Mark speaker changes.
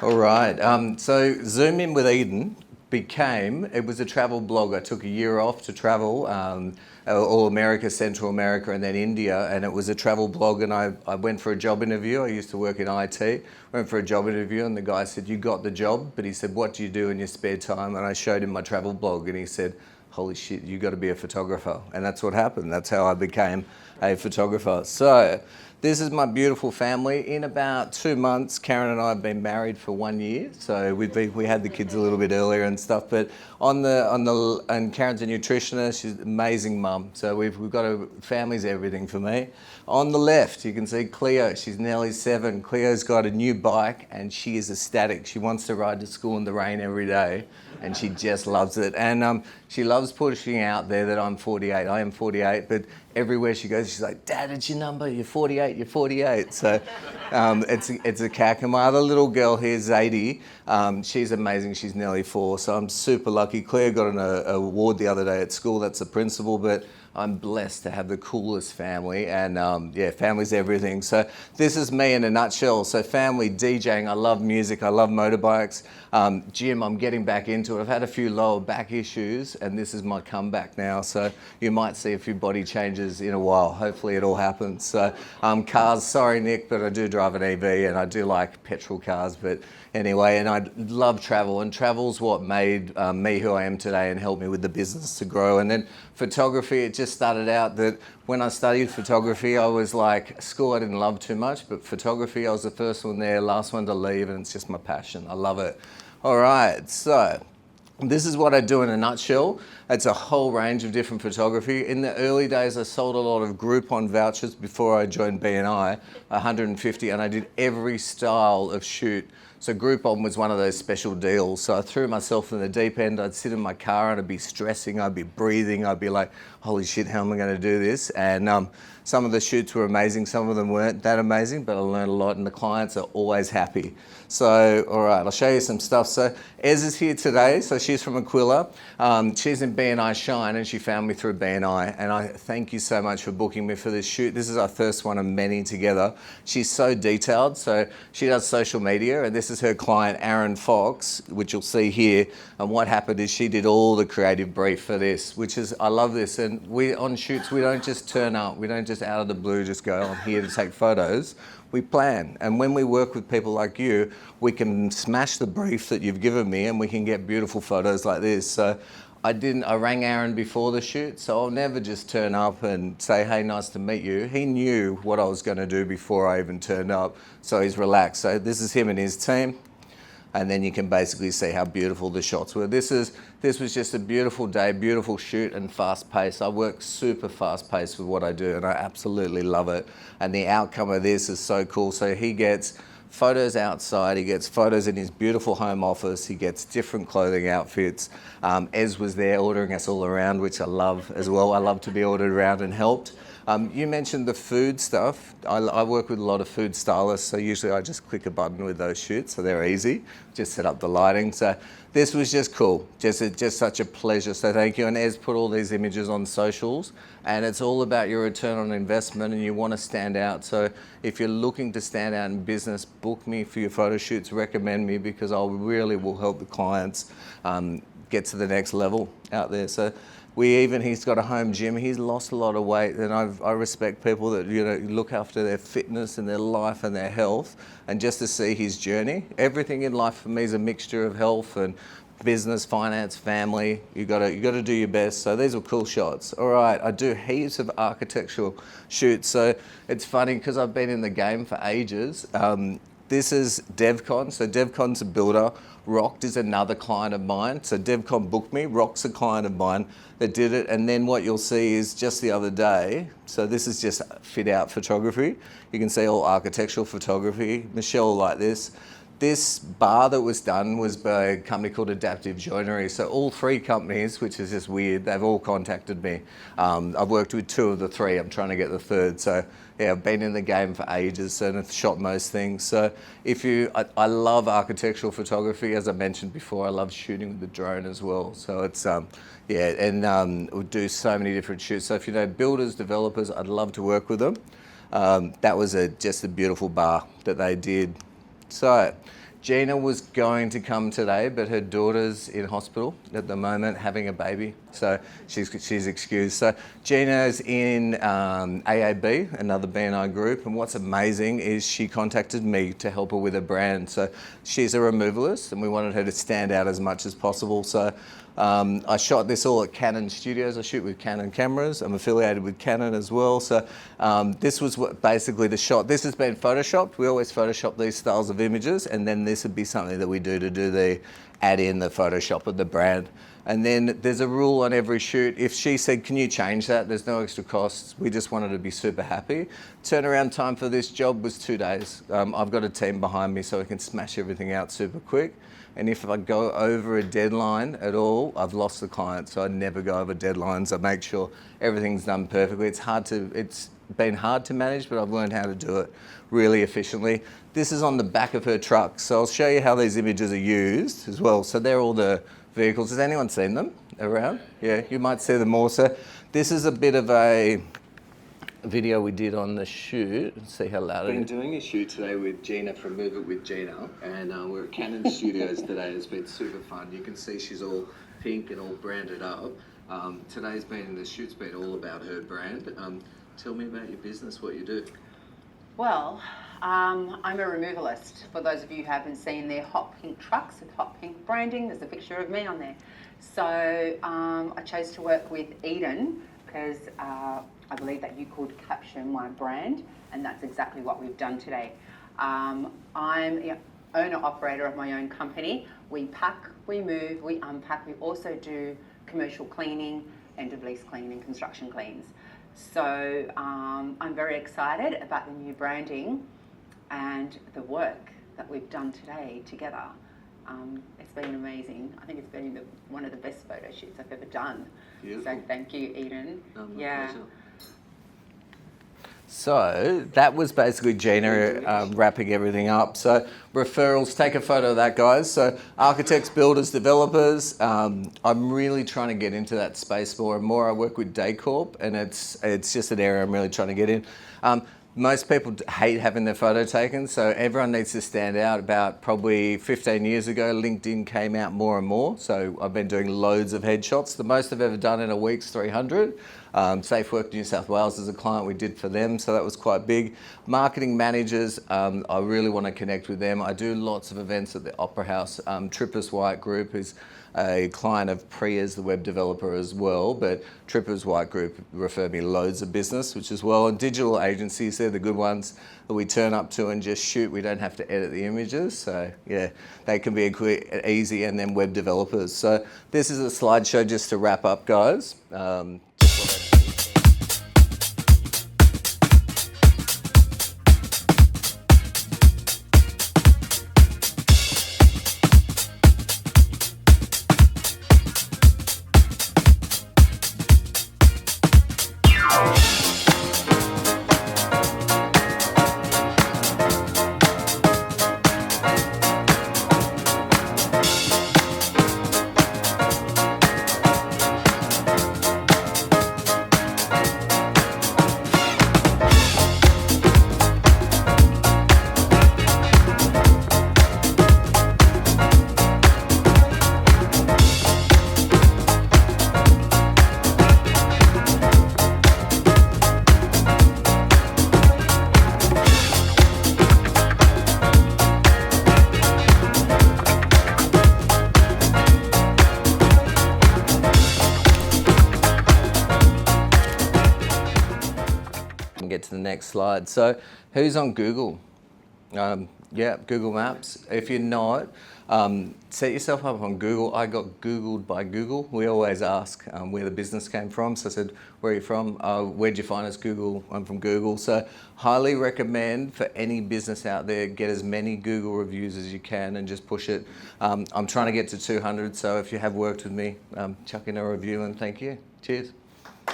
Speaker 1: All right. So Zoom In with Eden it was a travel blog. I took a year off to travel, all America, Central America, and then India, and it was a travel blog, and I went for a job interview. I used to work in IT, went for a job interview, and the guy said, "You got the job," but he said, "What do you do in your spare time?" And I showed him my travel blog, and he said, "Holy shit, you got to be a photographer." And that's what happened. That's how I became a photographer. So this is my beautiful family. In about 2 months, Karen and I have been married for 1 year. So we had the kids a little bit earlier and stuff. But and Karen's a nutritionist. She's an amazing mum. So we've got family's everything for me. On the left, you can see Cleo. She's nearly 7. Cleo's got a new bike and she is ecstatic. She wants to ride to school in the rain every day. And she just loves it. And she loves pushing out there that I'm 48. I am 48, but everywhere she goes, she's like, "Dad, it's your number. You're 48. You're 48." So it's a cack. And my other little girl here, Zadie, she's amazing. She's nearly 4. So I'm super lucky. Claire got an award the other day at school. That's the principal, but I'm blessed to have the coolest family, and family's everything. So this is me in a nutshell. So family, DJing, I love music, I love motorbikes. Gym, I'm getting back into it. I've had a few lower back issues, and this is my comeback now. So you might see a few body changes in a while. Hopefully it all happens. So cars, sorry Nick, but I do drive an EV, and I do like petrol cars, but anyway, and I love travel, and travel's what made me who I am today and helped me with the business to grow. And then photography, it just started out that when I studied photography, I was like, school I didn't love too much, but photography, I was the first one there, last one to leave, and it's just my passion. I love it. All right, so this is what I do in a nutshell. It's a whole range of different photography. In the early days, I sold a lot of Groupon vouchers before I joined BNI, 150, and I did every style of shoot. So Groupon was one of those special deals. So I threw myself in the deep end. I'd sit in my car and I'd be stressing, I'd be breathing, I'd be like, holy shit, how am I going to do this? And some of the shoots were amazing, some of them weren't that amazing, but I learned a lot and the clients are always happy. So, all right, I'll show you some stuff. So Ez is here today. So she's from Aquila. She's in BNI Shine and she found me through BNI. And I thank you so much for booking me for this shoot. This is our first one of many together. She's so detailed. So she does social media, and this is her client, Aaron Fox, which you'll see here. And what happened is she did all the creative brief for this, which is, I love this. And we, on shoots, we don't just turn up. We don't just out of the blue just go, I'm here to take photos. We plan. And when we work with people like you, we can smash the brief that you've given me and we can get beautiful photos like this. So I rang Aaron before the shoot, so I'll never just turn up and say, hey, nice to meet you. He knew what I was going to do before I even turned up, so he's relaxed. So this is him and his team. And then you can basically see how beautiful the shots were. This was just a beautiful day, beautiful shoot, and fast pace. I work super fast paced with what I do, and I absolutely love it. And the outcome of this is so cool. So he gets photos outside, he gets photos in his beautiful home office, he gets different clothing outfits. Ez was there ordering us all around, which I love as well. I love to be ordered around and helped. You mentioned the food stuff. I work with a lot of food stylists, so usually I just click a button with those shoots, so they're easy. Just set up the lighting. So this was just cool, just such a pleasure. So thank you. And Ez put all these images on socials, and it's all about your return on investment, and you want to stand out. So if you're looking to stand out in business, book me for your photo shoots, recommend me, because I really will help the clients get to the next level out there. So he's got a home gym. He's lost a lot of weight, and I respect people that look after their fitness and their life and their health. And just to see his journey, everything in life for me is a mixture of health and business, finance, family. You got to do your best. So these are cool shots. All right, I do heaps of architectural shoots. So it's funny because I've been in the game for ages. This is DevCon. So DevCon's a builder. Rocked is another client of mine. So DevCon booked me. Rock's a client of mine that did it. And then what you'll see is just the other day, so this is just fit out photography. You can see all architectural photography. Michelle like this. This bar that was done was by a company called Adaptive Joinery. So all 3 companies, which is just weird, they've all contacted me. I've worked with 2 of the 3. I'm trying to get the 3rd. So yeah, I've been in the game for ages and I've shot most things. So I love architectural photography. As I mentioned before, I love shooting with the drone as well. So it's, we do so many different shoots. So if you know builders, developers, I'd love to work with them. That was just a beautiful bar that they did. So Gina was going to come today, but her daughter's in hospital at the moment having a baby, so she's excused. So Gina's in AAB, another BNI group, and what's amazing is she contacted me to help her with a brand. So she's a removalist, and we wanted her to stand out as much as possible. So I shot this all at Canon Studios. I shoot with Canon cameras. I'm affiliated with Canon as well. So this was basically the shot. This has been photoshopped. We always Photoshop these styles of images, and then this would be something that we do to do the add in the Photoshop of the brand. And then there's a rule on every shoot. If she said, can you change that? There's no extra costs. We just wanted to be super happy. Turnaround time for this job was 2 days. I've got a team behind me so I can smash everything out super quick. And if I go over a deadline at all, I've lost the client. So I never go over deadlines. I make sure everything's done perfectly. It's been hard to manage, but I've learned how to do it really efficiently. This is on the back of her truck. So I'll show you how these images are used as well. So they're all the vehicles. Has anyone seen them around? Yeah, you might see them also. This is a bit of a video we did on the shoot. Let's see how loud it is. Been doing a shoot today with Gina from Move It With Gina, and we're at Canon Studios today. It's been super fun. You can see she's all pink and all branded up. The shoot's been all about her brand. Tell me about your business, what you do.
Speaker 2: Well, I'm a removalist. For those of you who haven't seen their hot pink trucks with hot pink branding, there's a picture of me on there. So I chose to work with Eden because I believe that you could capture my brand, and that's exactly what we've done today. I'm the owner-operator of my own company. We pack, we move, we unpack. We also do commercial cleaning, end-of-lease cleaning, construction cleans. So I'm very excited about the new branding and the work that we've done today together. It's been amazing. I think it's been one of the best photo shoots I've ever done. Beautiful. So thank you, Eden.
Speaker 1: My pleasure. So that was basically Gina wrapping everything up. So referrals, take a photo of that, guys. So architects, builders, developers. I'm really trying to get into that space more and more. I work with Daycorp, and it's just an area I'm really trying to get in. Most people hate having their photo taken, so everyone needs to stand out. About probably 15 years ago, LinkedIn came out more and more, so I've been doing loads of headshots. The most I've ever done in a week's 300. Safe Work New South Wales is a client we did for them, so that was quite big. Marketing managers, I really want to connect with them. I do lots of events at the Opera House. Trippers White Group is a client of Priya's, the web developer as well, but Trippers White Group refer me loads of business, which is well. And digital agencies, they're the good ones that we turn up to and just shoot. We don't have to edit the images, so yeah, they can be easy. And then web developers. So this is a slideshow just to wrap up, guys. Get to the next slide. So who's on Google? Yeah, Google Maps. If you're not, set yourself up on Google. I got Googled by Google. We always ask where the business came from. So I said, where are you from? Where'd you find us? Google. I'm from Google. So highly recommend for any business out there, get as many Google reviews as you can and just push it. I'm trying to get to 200. So if you have worked with me, chuck in a review and thank you. Cheers.